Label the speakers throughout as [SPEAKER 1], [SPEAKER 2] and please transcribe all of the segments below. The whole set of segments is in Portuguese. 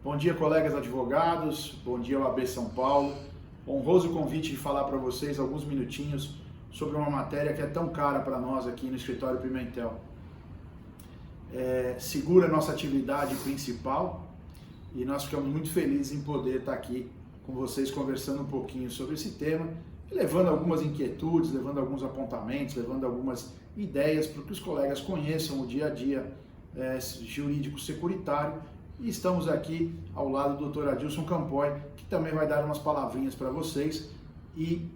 [SPEAKER 1] Bom dia, colegas advogados, bom dia, OAB São Paulo. Honroso convite de falar para vocês alguns minutinhos sobre uma matéria que é tão cara para nós aqui no Escritório Pimentel. Segura a nossa atividade principal e nós ficamos muito felizes em poder estar aqui com vocês conversando um pouquinho sobre esse tema, levando algumas inquietudes, levando alguns apontamentos, levando algumas ideias para que os colegas conheçam o dia a dia jurídico securitário. E estamos aqui ao lado do Dr. Adilson Campoy, que também vai dar umas palavrinhas para vocês. E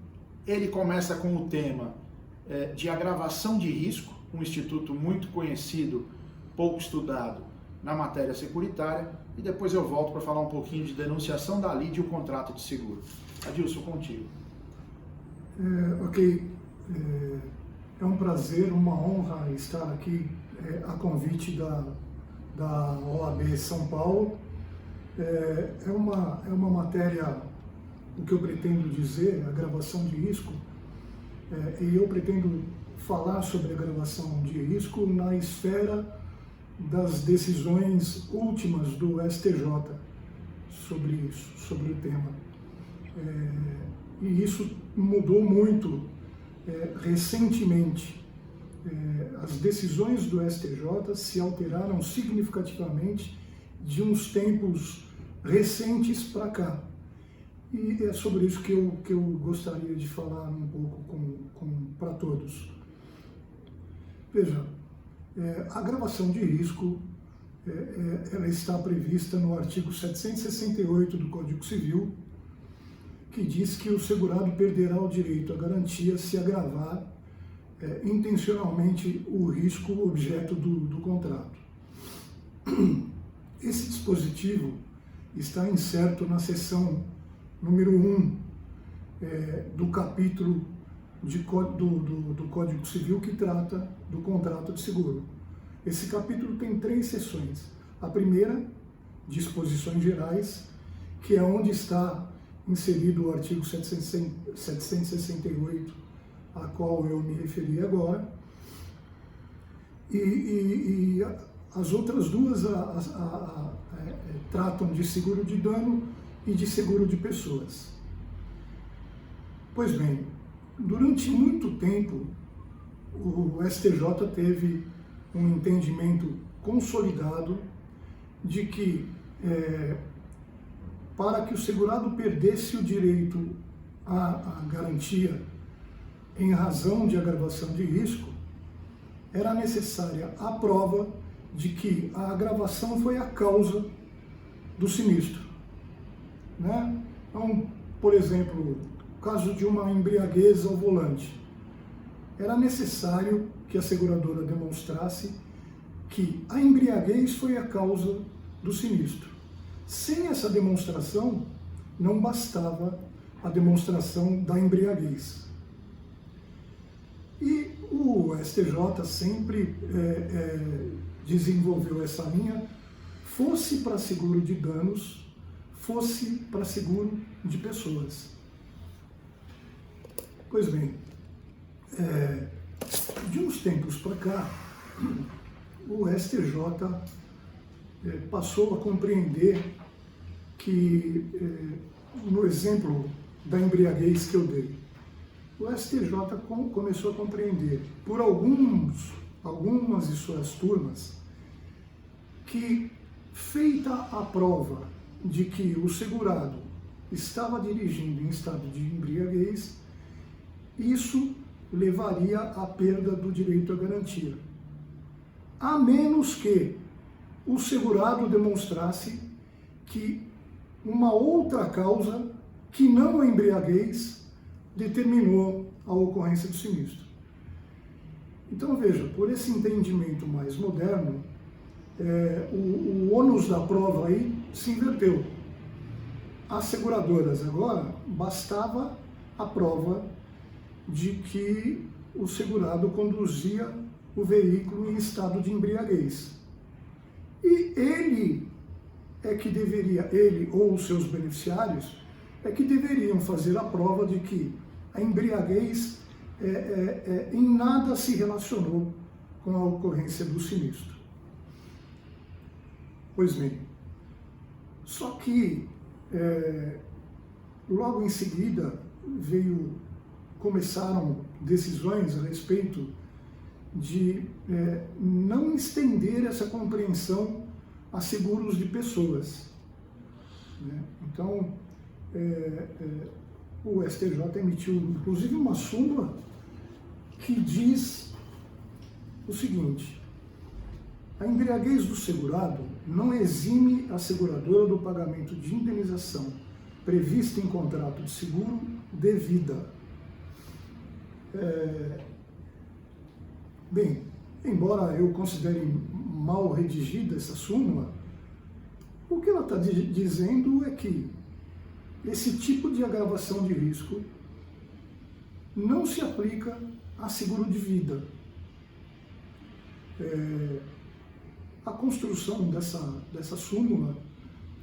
[SPEAKER 1] ele começa com o tema de agravação de risco, um instituto muito conhecido, pouco estudado na matéria securitária, e depois eu volto para falar um pouquinho de denunciação da lide e o contrato de seguro. Adilson, contigo.
[SPEAKER 2] Ok. É um prazer, uma honra estar aqui a convite da OAB São Paulo. É uma matéria, o que eu pretendo dizer, agravação de risco, e eu pretendo falar sobre agravação de risco na esfera das decisões últimas do STJ sobre o tema. E isso mudou muito recentemente. As decisões do STJ se alteraram significativamente de uns tempos recentes para cá. E é sobre isso que eu gostaria de falar um pouco para todos. Veja, a agravação de risco ela está prevista no artigo 768 do Código Civil, que diz que o segurado perderá o direito à garantia se agravar intencionalmente o risco objeto do contrato. Esse dispositivo está incerto na seção número 1 do capítulo do Código Civil que trata do contrato de seguro. Esse capítulo tem 3 seções. A primeira, disposições gerais, que é onde está inserido o artigo 768, a qual eu me referi agora, e as outras duas tratam de seguro de dano e de seguro de pessoas. Pois bem, durante muito tempo, o STJ teve um entendimento consolidado de que, para que o segurado perdesse o direito à garantia em razão de agravação de risco, era necessária a prova de que a agravação foi a causa do sinistro. Então, por exemplo, caso de uma embriaguez ao volante, era necessário que a seguradora demonstrasse que a embriaguez foi a causa do sinistro. Sem essa demonstração, não bastava a demonstração da embriaguez. E o STJ sempre desenvolveu essa linha, fosse para seguro de danos, fosse para seguro de pessoas. Pois bem, de uns tempos para cá, o STJ passou a compreender que, no exemplo da embriaguez que eu dei, o STJ começou a compreender, por algumas de suas turmas, que, feita a prova de que o segurado estava dirigindo em estado de embriaguez, isso levaria à perda do direito à garantia, a menos que o segurado demonstrasse que uma outra causa, que não a embriaguez, determinou a ocorrência do sinistro. Então veja, por esse entendimento mais moderno, o ônus da prova aí se inverteu. As seguradoras agora bastava a prova de que o segurado conduzia o veículo em estado de embriaguez. E ele ou os seus beneficiários, que deveriam fazer a prova de que a embriaguez em nada se relacionou com a ocorrência do sinistro. Pois bem, Só que logo em seguida começaram decisões a respeito de não estender essa compreensão a seguros de pessoas, né? Então, o STJ emitiu, inclusive, uma súmula que diz o seguinte: a embriaguez do segurado não exime a seguradora do pagamento de indenização prevista em contrato de seguro devida. Bem, embora eu considere mal redigida essa súmula, o que ela está dizendo é que esse tipo de agravação de risco não se aplica a seguro de vida. A construção dessa súmula,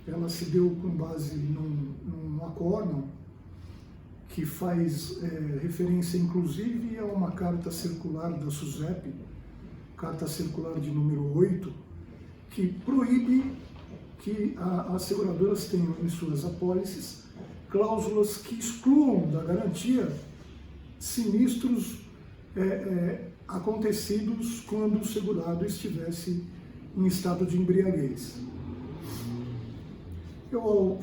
[SPEAKER 2] ela se deu com base num acórdão que faz referência, inclusive, a uma carta circular da SUSEP, carta circular de número 8, que proíbe que as seguradoras tenham em suas apólices cláusulas que excluam da garantia sinistros acontecidos quando o segurado estivesse em estado de embriaguez. Eu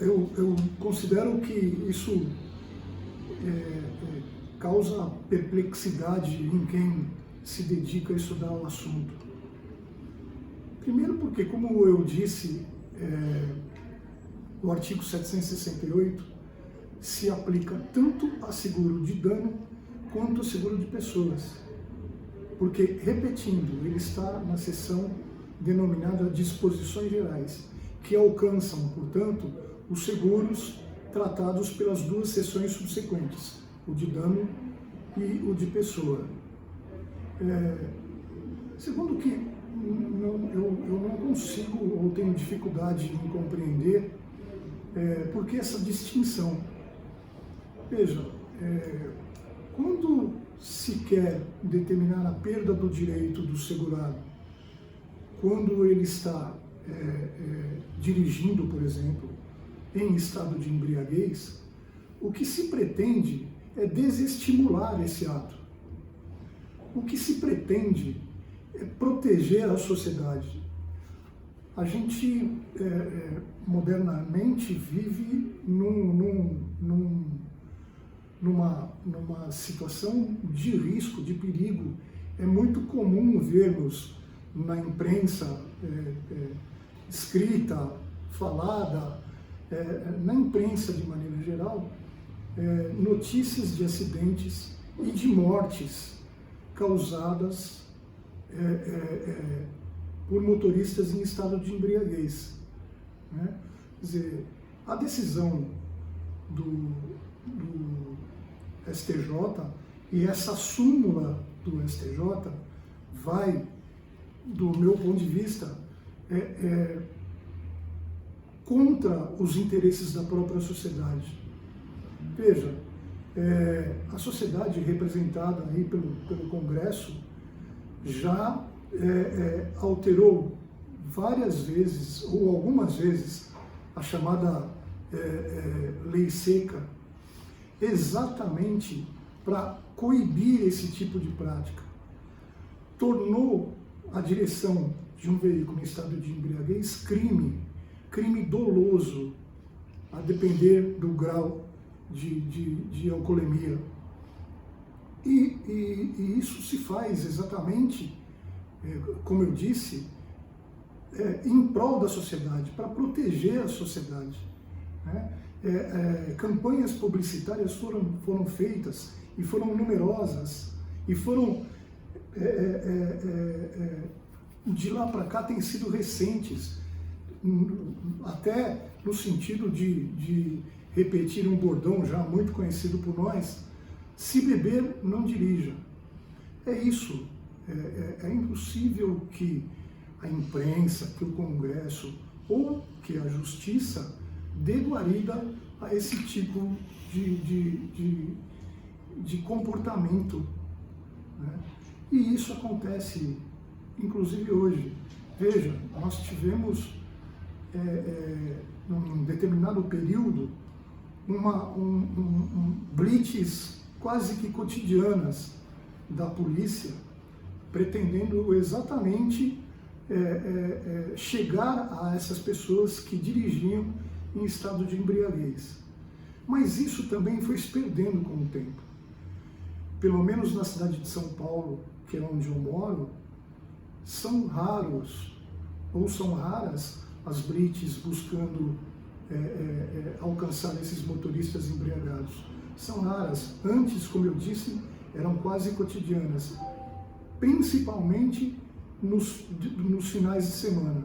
[SPEAKER 2] considero que isso causa perplexidade em quem se dedica a estudar o assunto. Primeiro porque, como eu disse, o artigo 768 se aplica tanto a seguro de dano quanto a seguro de pessoas. Porque, repetindo, ele está na seção denominada Disposições Gerais, que alcançam, portanto, os seguros tratados pelas duas seções subsequentes, o de dano e o de pessoa. Segundo que eu não consigo ou tenho dificuldade em compreender por que essa distinção. Veja, quando se quer determinar a perda do direito do segurado, quando ele está dirigindo, por exemplo, em estado de embriaguez, o que se pretende é desestimular esse ato. O que se pretende é proteger a sociedade. A gente modernamente vive numa situação de risco, de perigo. É muito comum vermos na imprensa escrita, falada, na imprensa de maneira geral, notícias de acidentes e de mortes causadas por motoristas em estado de embriaguez, né? Quer dizer, a decisão do STJ e essa súmula do STJ vai, do meu ponto de vista, contra os interesses da própria sociedade. Veja, a sociedade representada aí pelo Congresso já alterou várias vezes, ou algumas vezes, a chamada lei seca, exatamente para coibir esse tipo de prática. Tornou a direção de um veículo em estado de embriaguez crime doloso, a depender do grau de alcoolemia. E isso se faz exatamente, como eu disse, em prol da sociedade, para proteger a sociedade, né? Campanhas publicitárias foram feitas e foram numerosas e foram de lá para cá têm sido recentes, até no sentido de repetir um bordão já muito conhecido por nós: se beber, não dirija. É isso. É impossível que a imprensa, que o Congresso ou que a Justiça dê guarida a esse tipo de comportamento, né? E isso acontece, inclusive, hoje. Veja, nós tivemos, num determinado período, blitz quase que cotidianas da polícia, pretendendo exatamente chegar a essas pessoas que dirigiam em estado de embriaguez. Mas isso também foi se perdendo com o tempo. Pelo menos na cidade de São Paulo, que é onde eu moro, são raros, ou são raras, as blitz buscando alcançar esses motoristas embriagados. São raras. Antes, como eu disse, eram quase cotidianas, principalmente nos finais de semana,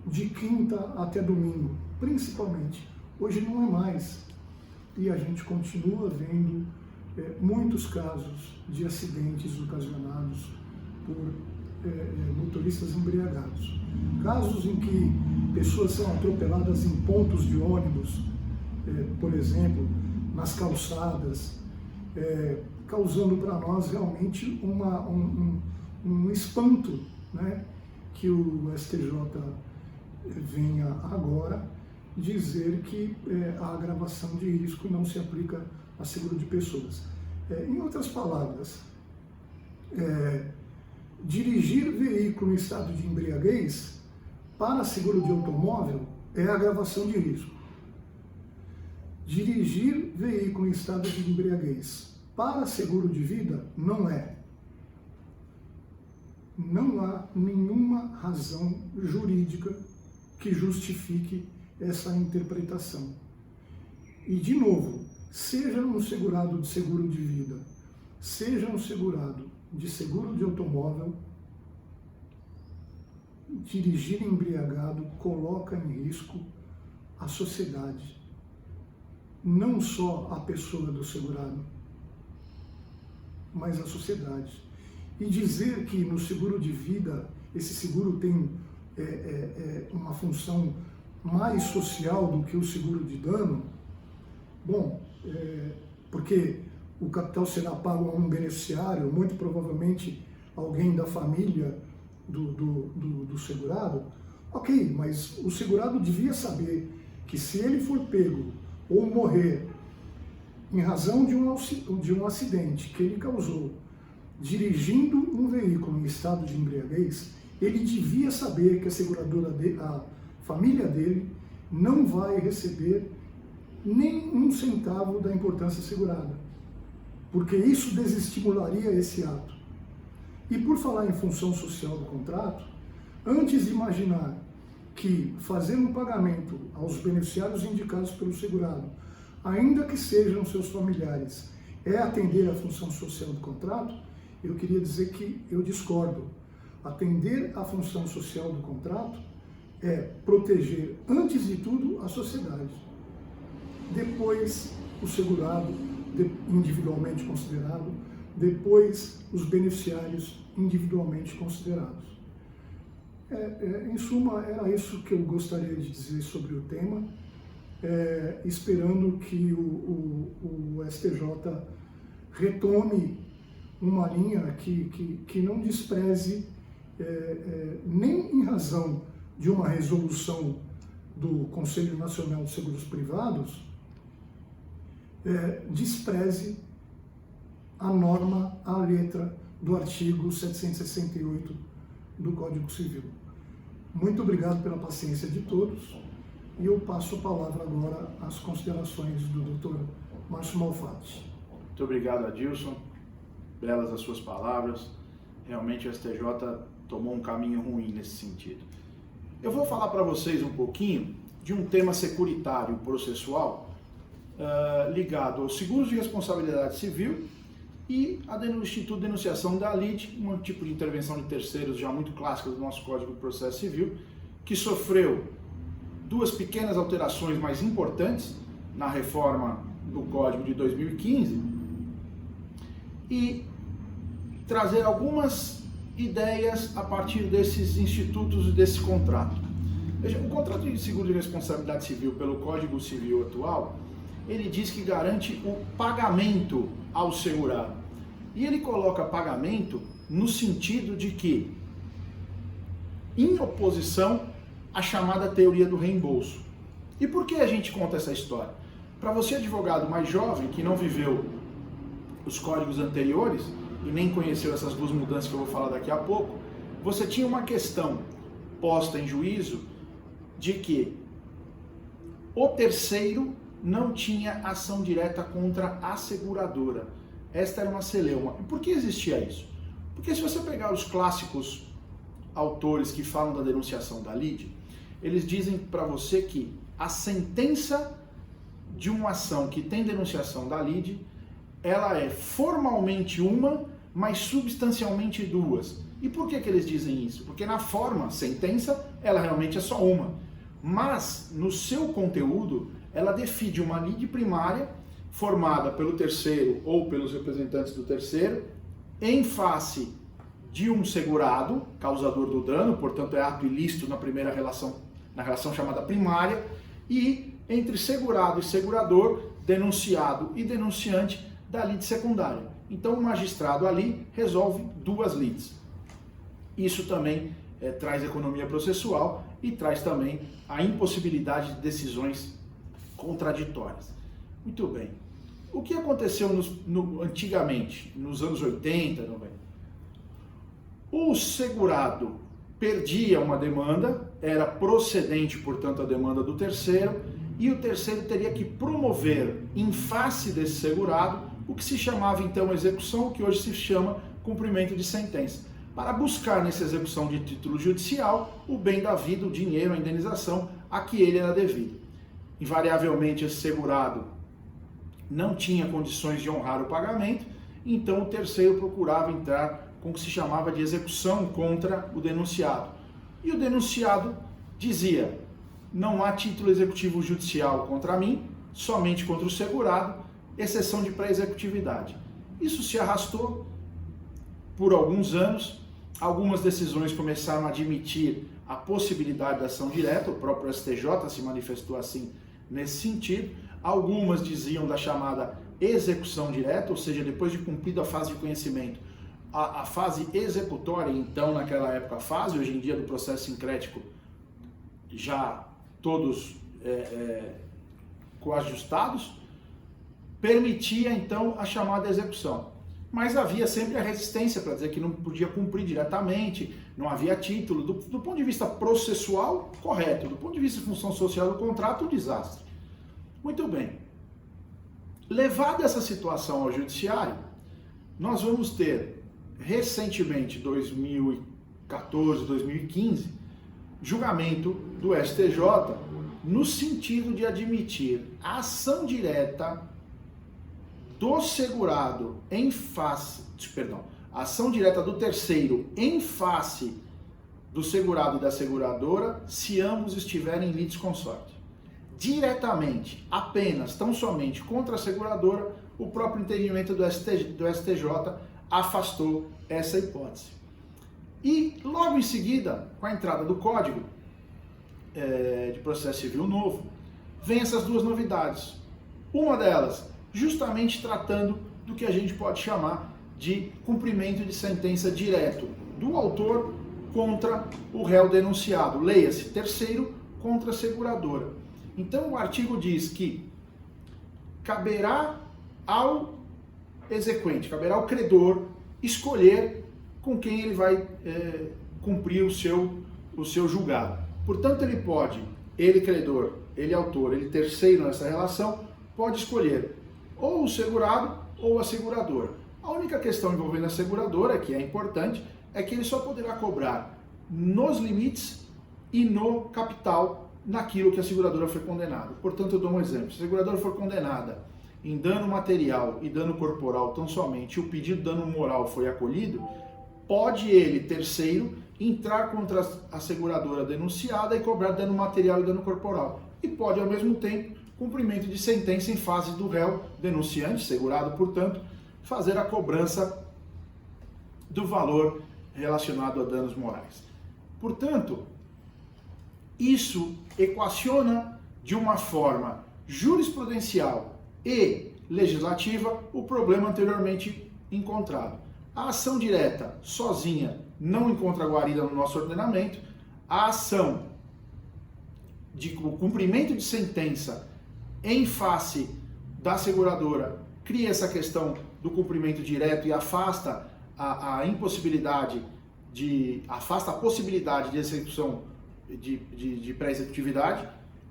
[SPEAKER 2] de quinta até domingo, principalmente. Hoje não é mais. E a gente continua vendo muitos casos de acidentes ocasionados por motoristas embriagados. Casos em que pessoas são atropeladas em pontos de ônibus, por exemplo, nas calçadas, causando para nós realmente um espanto, né, que o STJ venha agora dizer que a agravação de risco não se aplica a seguro de pessoas. Em outras palavras, dirigir veículo em estado de embriaguez para seguro de automóvel é agravação de risco. Dirigir veículo em estado de embriaguez para seguro de vida não é. Não há nenhuma razão jurídica que justifique essa interpretação. E, de novo, seja um segurado de seguro de vida, seja um segurado de seguro de automóvel, dirigir embriagado coloca em risco a sociedade, não só a pessoa do segurado, mas a sociedade. E dizer que no seguro de vida, esse seguro tem uma função mais social do que o seguro de dano, bom, porque o capital será pago a um beneficiário, muito provavelmente alguém da família do segurado, ok, mas o segurado devia saber que se ele for pego ou morrer em razão de um acidente que ele causou dirigindo um veículo em estado de embriaguez, ele devia saber que a seguradora a família dele não vai receber nem um centavo da importância segurada, porque isso desestimularia esse ato. E por falar em função social do contrato, antes de imaginar que fazer um pagamento aos beneficiários indicados pelo segurado, ainda que sejam seus familiares, é atender à função social do contrato, eu queria dizer que eu discordo. Atender à função social do contrato é proteger, antes de tudo, a sociedade. Depois, o segurado, individualmente considerado, depois, os beneficiários individualmente considerados. Em suma, era isso que eu gostaria de dizer sobre o tema, esperando que o STJ retome uma linha que não despreze, nem em razão de uma resolução do Conselho Nacional de Seguros Privados, despreze a norma, a letra do artigo 768 do Código Civil. Muito obrigado pela paciência de todos e eu passo a palavra agora às considerações do Dr. Márcio Malfatti.
[SPEAKER 1] Muito obrigado, Adilson. Belas as suas palavras. Realmente o STJ tomou um caminho ruim nesse sentido. Eu vou falar para vocês um pouquinho de um tema securitário processual ligado aos seguros de responsabilidade civil e ao Instituto de Denunciação da LIDE, um tipo de intervenção de terceiros já muito clássica do nosso Código de Processo Civil, que sofreu duas pequenas alterações mais importantes na reforma do Código de 2015 e trazer algumas ideias a partir desses institutos e desse contrato. Veja, o contrato de seguro de responsabilidade civil pelo Código Civil atual, ele diz que garante o pagamento ao segurado. E ele coloca pagamento no sentido de que, em oposição à chamada teoria do reembolso. E por que a gente conta essa história? Para você, advogado mais jovem, que não viveu os códigos anteriores e nem conheceu essas duas mudanças que eu vou falar daqui a pouco, você tinha uma questão posta em juízo de que o terceiro não tinha ação direta contra a seguradora. Esta era uma celeuma. E por que existia isso? Porque se você pegar os clássicos autores que falam da denunciação da lide, eles dizem para você que a sentença de uma ação que tem denunciação da lide, ela é formalmente uma, mas substancialmente duas. E por que eles dizem isso? Porque na forma, sentença, ela realmente é só uma. Mas, no seu conteúdo, ela define uma lide primária, formada pelo terceiro ou pelos representantes do terceiro, em face de um segurado, causador do dano, portanto é ato ilícito na primeira relação, na relação chamada primária, e entre segurado e segurador, denunciado e denunciante da lide secundária. Então o magistrado ali resolve duas lides. Isso também traz economia processual e traz também a impossibilidade de decisões contraditórias. Muito bem. O que aconteceu antigamente, nos anos 80, 90? O segurado perdia uma demanda, era procedente, portanto, a demanda do terceiro, e o terceiro teria que promover, em face desse segurado, o que se chamava então execução, o que hoje se chama cumprimento de sentença, para buscar nessa execução de título judicial o bem da vida, o dinheiro, a indenização a que ele era devido. Invariavelmente esse segurado não tinha condições de honrar o pagamento, então o terceiro procurava entrar com o que se chamava de execução contra o denunciado. E o denunciado dizia: não há título executivo judicial contra mim, somente contra o segurado, exceção de pré-executividade. Isso se arrastou por alguns anos, algumas decisões começaram a admitir a possibilidade da ação direta, o próprio STJ se manifestou assim nesse sentido, algumas diziam da chamada execução direta, ou seja, depois de cumprida a fase de conhecimento, a fase executória, então naquela época a fase, hoje em dia do processo sincrético, já todos coajustados, permitia então a chamada execução. Mas havia sempre a resistência para dizer que não podia cumprir diretamente, não havia título. Do ponto de vista processual, correto. Do ponto de vista de função social do contrato, um desastre. Muito bem. Levada essa situação ao judiciário, nós vamos ter recentemente, 2014, 2015, julgamento do STJ no sentido de admitir a ação direta do segurado em face, a ação direta do terceiro em face do segurado e da seguradora, se ambos estiverem em litisconsorte. Diretamente, apenas, tão somente contra a seguradora, o próprio entendimento do STJ afastou essa hipótese. E logo em seguida, com a entrada do Código de Processo Civil novo, vem essas duas novidades. Uma delas, justamente tratando do que a gente pode chamar de cumprimento de sentença direto do autor contra o réu denunciado. Leia-se, terceiro contra a seguradora. Então o artigo diz que caberá ao exequente, caberá ao credor escolher com quem ele vai cumprir o seu julgado. Portanto, ele pode, ele credor, ele autor, ele terceiro nessa relação, pode escolher ou o segurado ou a seguradora. A única questão envolvendo a seguradora, que é importante, é que ele só poderá cobrar nos limites e no capital naquilo que a seguradora foi condenada. Portanto, eu dou um exemplo. Se a seguradora for condenada em dano material e dano corporal tão somente, e o pedido de dano moral foi acolhido, pode ele, terceiro, entrar contra a seguradora denunciada e cobrar dano material e dano corporal. E pode, ao mesmo tempo, cumprimento de sentença em fase do réu denunciante, segurado, portanto, fazer a cobrança do valor relacionado a danos morais. Portanto, isso equaciona de uma forma jurisprudencial e legislativa o problema anteriormente encontrado. A ação direta sozinha não encontra guarida no nosso ordenamento. A ação o cumprimento de sentença em face da seguradora cria essa questão do cumprimento direto e afasta a impossibilidade afasta a possibilidade de execução de pré-executividade,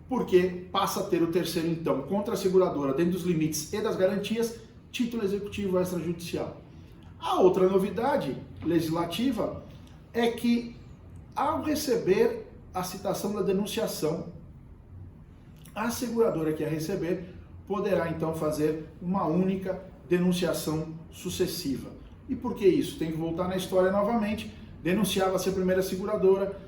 [SPEAKER 1] porque passa a ter o terceiro, então, contra a seguradora, dentro dos limites e das garantias, título executivo extrajudicial. A outra novidade legislativa é que, ao receber a citação da denunciação, a seguradora que a receber poderá, então, fazer uma única denunciação sucessiva. E por que isso? Tem que voltar na história novamente. Denunciava-se a primeira seguradora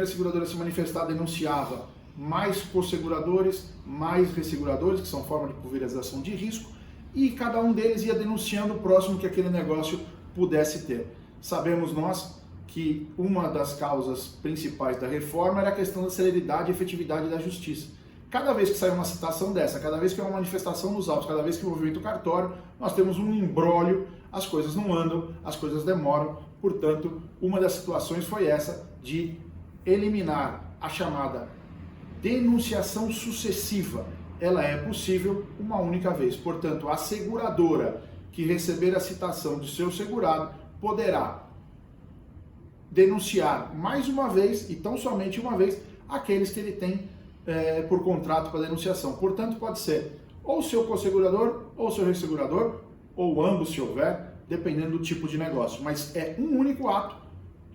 [SPEAKER 1] seguradora se manifestar denunciava mais co-seguradores, mais resseguradores, que são forma de pulverização de risco, e cada um deles ia denunciando o próximo que aquele negócio pudesse ter. Sabemos nós que uma das causas principais da reforma era a questão da celeridade e efetividade da justiça. Cada vez que sai uma citação dessa, cada vez que é uma manifestação nos autos, cada vez que movimenta o cartório, nós temos um imbróglio, as coisas não andam, as coisas demoram. Portanto, uma das situações foi essa de eliminar a chamada denunciação sucessiva. Ela é possível uma única vez. Portanto, a seguradora que receber a citação de seu segurado poderá denunciar mais uma vez, e tão somente uma vez, aqueles que ele tem por contrato para denunciação. Portanto, pode ser ou seu co-segurador, ou seu ressegurador, ou ambos se houver, dependendo do tipo de negócio. Mas é um único ato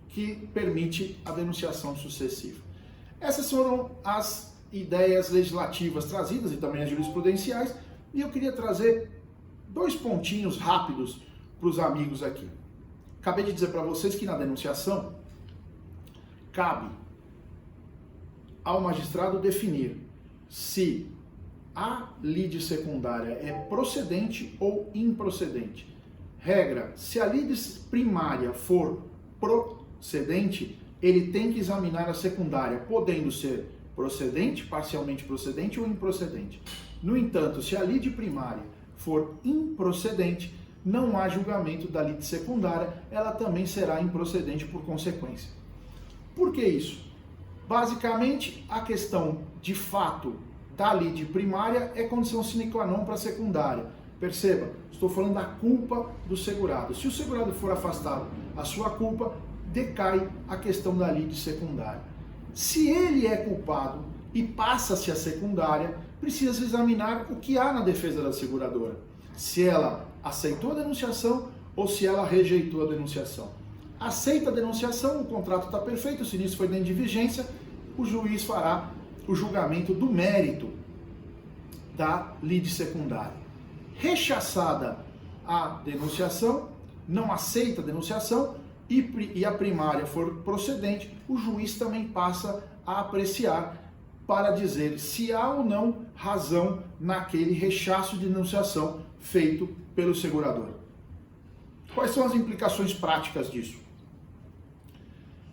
[SPEAKER 1] que permite a denunciação sucessiva. Essas foram as ideias legislativas trazidas e também as jurisprudenciais, e eu queria trazer 2 pontinhos rápidos para os amigos aqui. Acabei de dizer para vocês que na denunciação cabe ao magistrado definir se a lide secundária é procedente ou improcedente. Regra, se a lide primária for procedente, ele tem que examinar a secundária, podendo ser procedente, parcialmente procedente ou improcedente. No entanto, se a lide primária for improcedente, não há julgamento da lide secundária, ela também será improcedente por consequência. Por que isso? Basicamente, a questão de fato da lide primária é condição sine qua non para a secundária. Perceba, estou falando da culpa do segurado. Se o segurado for afastado, a sua culpa decai a questão da lide secundária. Se ele é culpado e passa-se a secundária, precisa-se examinar o que há na defesa da seguradora. Se ela aceitou a denunciação ou se ela rejeitou a denunciação. Aceita a denunciação, o contrato está perfeito, o sinistro foi dentro de vigência, o juiz fará o julgamento do mérito da lide secundária. Rechaçada a denunciação, não aceita a denunciação e a primária for procedente, o juiz também passa a apreciar para dizer se há ou não razão naquele rechaço de denunciação feito pelo segurador. Quais são as implicações práticas disso?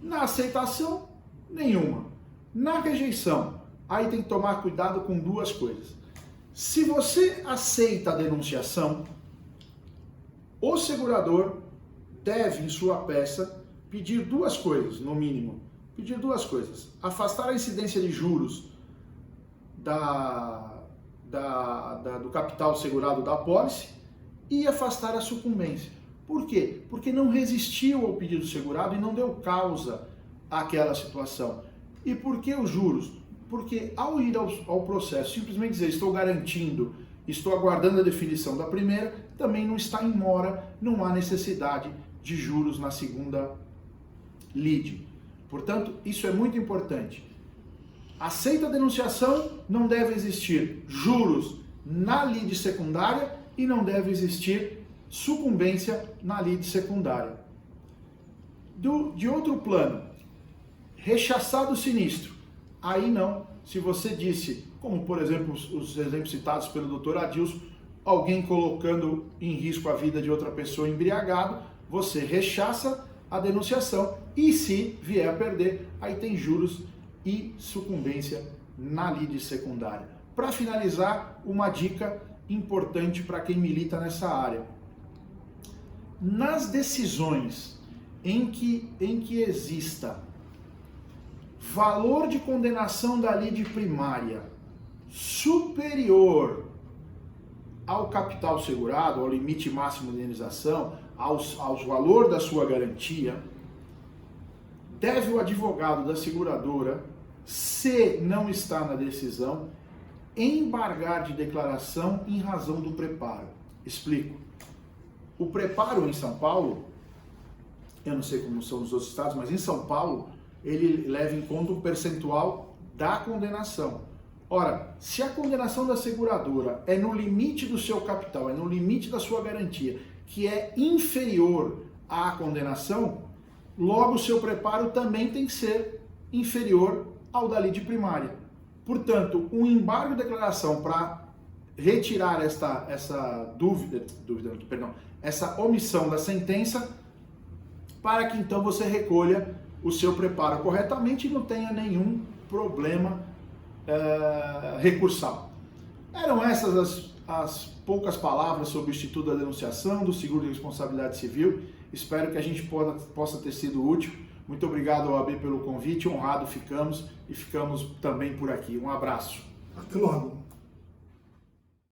[SPEAKER 1] Na aceitação, nenhuma. Na rejeição, aí tem que tomar cuidado com 2 coisas. Se você aceita a denunciação, o segurador deve, em sua peça, pedir 2 coisas, no mínimo. Pedir 2 coisas. Afastar a incidência de juros do capital segurado da apólice e afastar a sucumbência. Por quê? Porque não resistiu ao pedido segurado e não deu causa àquela situação. E por que os juros? Porque ao ir ao processo, simplesmente dizer estou garantindo, estou aguardando a definição da primeira, também não está em mora, não há necessidade de juros na segunda lide. Portanto, isso é muito importante. Aceita a denunciação, não deve existir juros na lide secundária e não deve existir sucumbência na lide secundária. De outro plano, rechaçado o sinistro, aí não. Se você disse, como por exemplo os exemplos citados pelo Dr. Adilson, alguém colocando em risco a vida de outra pessoa embriagado, você rechaça a denunciação e se vier a perder, aí tem juros e sucumbência na lide secundária. Para finalizar, uma dica importante para quem milita nessa área. Nas decisões em que exista valor de condenação da lide primária superior ao capital segurado, ao limite máximo de indenização, aos valor da sua garantia, deve o advogado da seguradora, se não está na decisão, embargar de declaração em razão do preparo. Explico. O preparo em São Paulo, eu não sei como são nos outros estados, mas em São Paulo, ele leva em conta o percentual da condenação. Ora, se a condenação da seguradora é no limite do seu capital, é no limite da sua garantia, que é inferior à condenação, logo o seu preparo também tem que ser inferior ao da lide primária. Portanto, um embargo de declaração para retirar essa essa omissão da sentença, para que então você recolha o seu preparo corretamente e não tenha nenhum problema recursal. Eram essas as poucas palavras sobre o Instituto da Denunciação, do Seguro de Responsabilidade Civil. Espero que a gente possa ter sido útil. Muito obrigado, OAB, pelo convite. Honrado ficamos e ficamos também por aqui. Um abraço.
[SPEAKER 2] Até logo.